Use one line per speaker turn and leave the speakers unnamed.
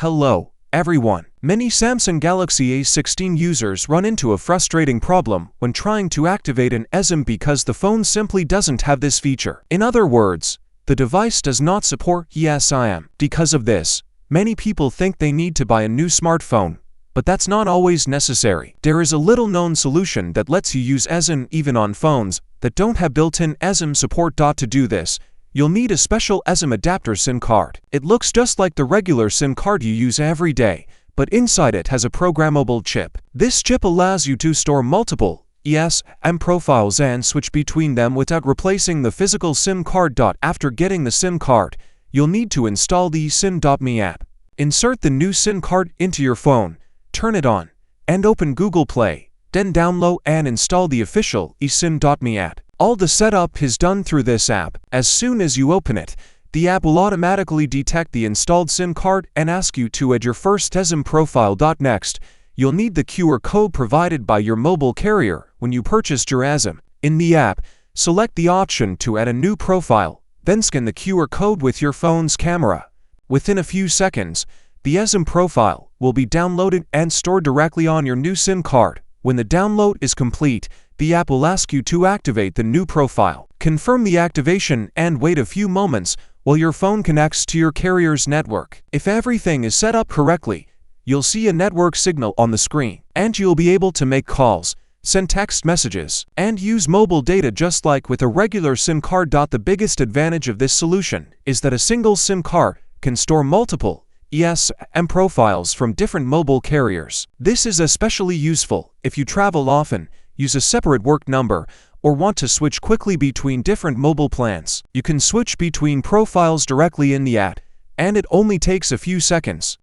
Hello, everyone. Many Samsung Galaxy A16 users run into a frustrating problem when trying to activate an eSIM because the phone simply doesn't have this feature. In other words, the device does not support eSim. Because of this, many people think they need to buy a new smartphone, but that's not always necessary. There is a little-known solution that lets you use eSIM even on phones that don't have built-in eSIM support. To do this, you'll need a special eSIM adapter SIM card. It looks just like the regular SIM card you use every day, but inside it has a programmable chip. This chip allows you to store multiple eSIM profiles and switch between them without replacing the physical SIM card. After getting the SIM card, you'll need to install the eSim.me app. Insert the new SIM card into your phone, turn it on, and open Google Play. Then download and install the official eSim.me app. All the setup is done through this app. As soon as you open it, the app will automatically detect the installed SIM card and ask you to add your first eSIM profile. Next, you'll need the QR code provided by your mobile carrier when you purchased your eSIM. In the app, select the option to add a new profile, then scan the QR code with your phone's camera. Within a few seconds, the eSIM profile will be downloaded and stored directly on your new SIM card. When the download is complete, the app will ask you to activate the new profile. Confirm the activation and wait a few moments while your phone connects to your carrier's network. If everything is set up correctly, you'll see a network signal on the screen, and you'll be able to make calls, send text messages, and use mobile data just like with a regular SIM card. The biggest advantage of this solution is that a single SIM card can store multiple eSIM profiles from different mobile carriers. This is especially useful if you travel often, use a separate work number, or want to switch quickly between different mobile plans. You can switch between profiles directly in the app, and it only takes a few seconds.